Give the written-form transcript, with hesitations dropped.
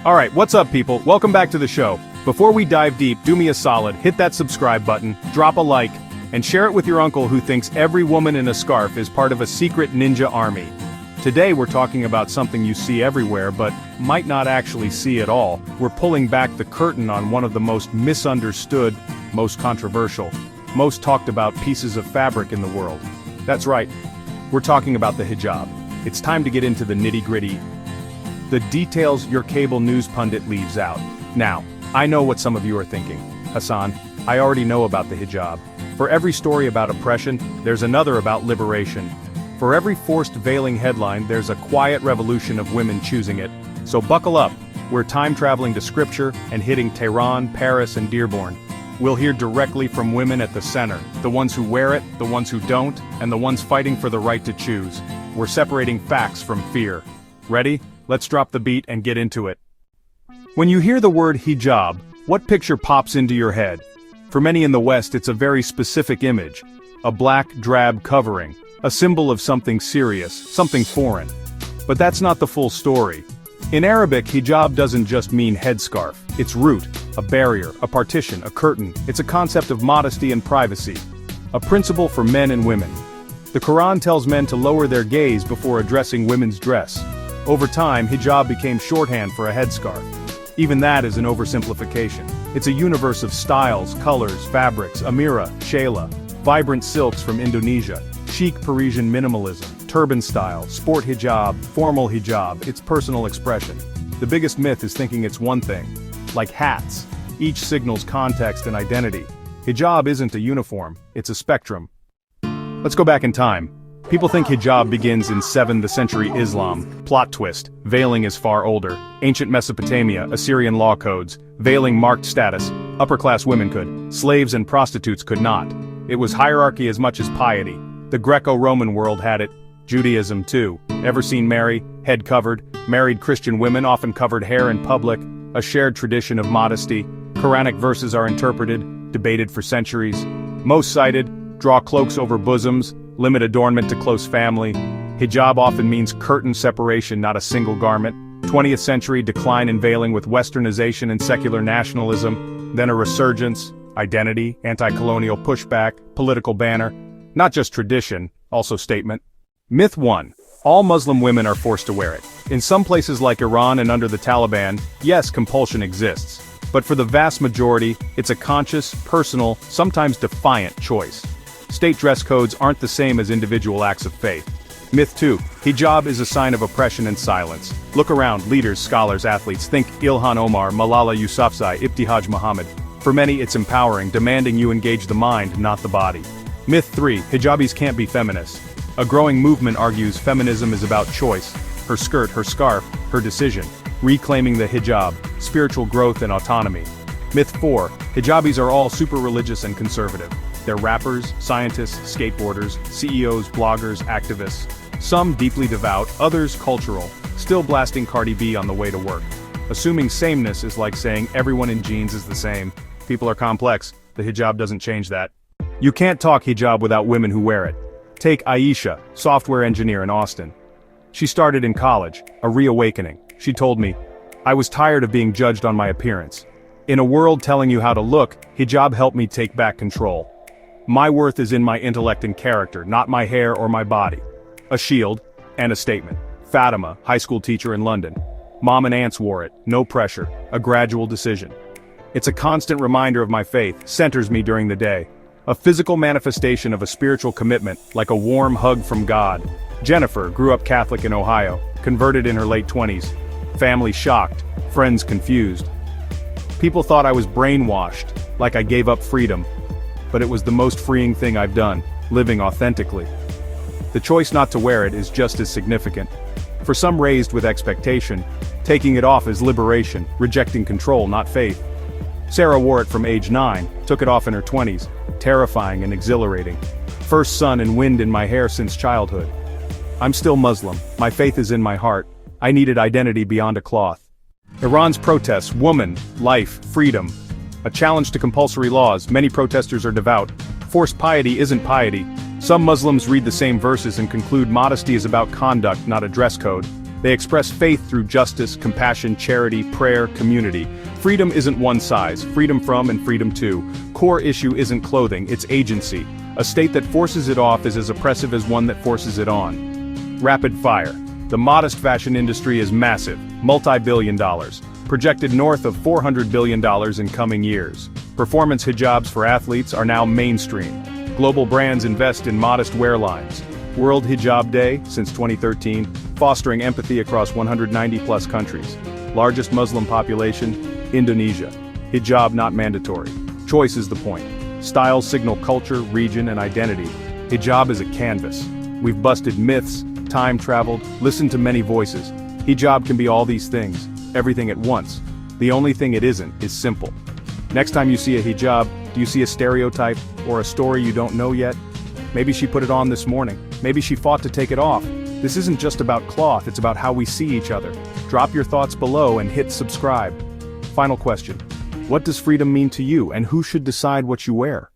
Alright, what's up people? Welcome back to the show. Before we dive deep, do me a solid, hit that subscribe button, drop a like, and share it with your uncle who thinks every woman in a scarf is part of a secret ninja army. Today we're talking about something you see everywhere but might not actually see at all. We're pulling back the curtain on one of the most misunderstood, most controversial, most talked about pieces of fabric in the world. That's right, we're talking about the hijab. It's time to get into the nitty-gritty. The details your cable news pundit leaves out. Now, I know what some of you are thinking. Hassan, I already know about the hijab. For every story about oppression, there's another about liberation. For every forced veiling headline, there's a quiet revolution of women choosing it. So buckle up, we're time-traveling to scripture and hitting Tehran, Paris, and Dearborn. We'll hear directly from women at the center, the ones who wear it, the ones who don't, and the ones fighting for the right to choose. We're separating facts from fear. Ready? Let's drop the beat and get into it. When you hear the word hijab, what picture pops into your head? For many in the West, it's a very specific image. A black, drab covering, a symbol of something serious, something foreign. But that's not the full story. In Arabic, hijab doesn't just mean headscarf. It's root, a barrier, a partition, a curtain. It's a concept of modesty and privacy. A principle for men and women. The Quran tells men to lower their gaze before addressing women's dress. Over time, hijab became shorthand for a headscarf. Even that is an oversimplification. It's a universe of styles, colors, fabrics, Amira, Shayla, vibrant silks from Indonesia, chic Parisian minimalism, turban style, sport hijab, formal hijab, it's personal expression. The biggest myth is thinking it's one thing. Like hats, each signals context and identity. Hijab isn't a uniform, it's a spectrum. Let's go back in time. People think hijab begins in 7th century Islam. Plot twist, veiling is far older. Ancient Mesopotamia, Assyrian law codes, veiling marked status. Upper-class women could, slaves and prostitutes could not. It was hierarchy as much as piety. The Greco-Roman world had it. Judaism too. Ever seen Mary, head covered? Married Christian women often covered hair in public. A shared tradition of modesty. Quranic verses are interpreted, debated for centuries. Most cited, draw cloaks over bosoms, limit adornment to close family. Hijab often means curtain separation, not a single garment. 20th century decline in veiling with westernization and secular nationalism, then a resurgence, identity, anti-colonial pushback, political banner. Not just tradition, also statement. Myth 1. All Muslim women are forced to wear it. In some places like Iran and under the Taliban, yes, compulsion exists. But for the vast majority, it's a conscious, personal, sometimes defiant choice. State dress codes aren't the same as individual acts of faith. Myth 2. Hijab is a sign of oppression and silence. Look around, leaders, scholars, athletes, think Ilhan Omar, Malala Yousafzai, Ibtihaj Muhammad. For many it's empowering, demanding you engage the mind, not the body. Myth 3. Hijabis can't be feminists. A growing movement argues feminism is about choice. Her skirt, her scarf, her decision. Reclaiming the hijab, spiritual growth and autonomy. Myth 4. Hijabis are all super religious and conservative. They're rappers, scientists, skateboarders, CEOs, bloggers, activists. Some deeply devout, others cultural, still blasting Cardi B on the way to work. Assuming sameness is like saying everyone in jeans is the same. People are complex, the hijab doesn't change that. You can't talk hijab without women who wear it. Take Aisha, software engineer in Austin. She started in college, a reawakening. She told me, I was tired of being judged on my appearance. In a world telling you how to look, hijab helped me take back control. My worth is in my intellect and character, not my hair or my body. A shield, and a statement. Fatima, high school teacher in London. Mom and aunts wore it, no pressure, a gradual decision. It's a constant reminder of my faith, centers me during the day. A physical manifestation of a spiritual commitment, like a warm hug from God. Jennifer grew up Catholic in Ohio, converted in her late 20s. Family shocked, friends confused. People thought I was brainwashed, like I gave up freedom. But it was the most freeing thing I've done, living authentically. The choice not to wear it is just as significant. For some raised with expectation, taking it off is liberation, rejecting control, not faith. Sarah wore it from age 9, took it off in her 20s, terrifying and exhilarating. First sun and wind in my hair since childhood. I'm still Muslim, my faith is in my heart, I needed identity beyond a cloth. Iran's protests, woman, life, freedom. A challenge to compulsory laws, many protesters are devout. Forced piety isn't piety. Some Muslims read the same verses and conclude modesty is about conduct, not a dress code. They express faith through justice, compassion, charity, prayer, community. Freedom isn't one size, freedom from and freedom to. Core issue isn't clothing, it's agency. A state that forces it off is as oppressive as one that forces it on. Rapid fire. The modest fashion industry is massive, multi-billion dollars, projected north of $400 billion in coming years. Performance hijabs for athletes are now mainstream. Global brands invest in modest wear lines. World Hijab Day, since 2013, fostering empathy across 190-plus countries. Largest Muslim population, Indonesia. Hijab not mandatory. Choice is the point. Styles signal culture, region, and identity. Hijab is a canvas. We've busted myths, time-traveled, listened to many voices. Hijab can be all these things, everything at once. The only thing it isn't is simple. Next time you see a hijab, do you see a stereotype, or a story you don't know yet? Maybe she put it on this morning. Maybe she fought to take it off. This isn't just about cloth, it's about how we see each other. Drop your thoughts below and hit subscribe. Final question. What does freedom mean to you, and who should decide what you wear?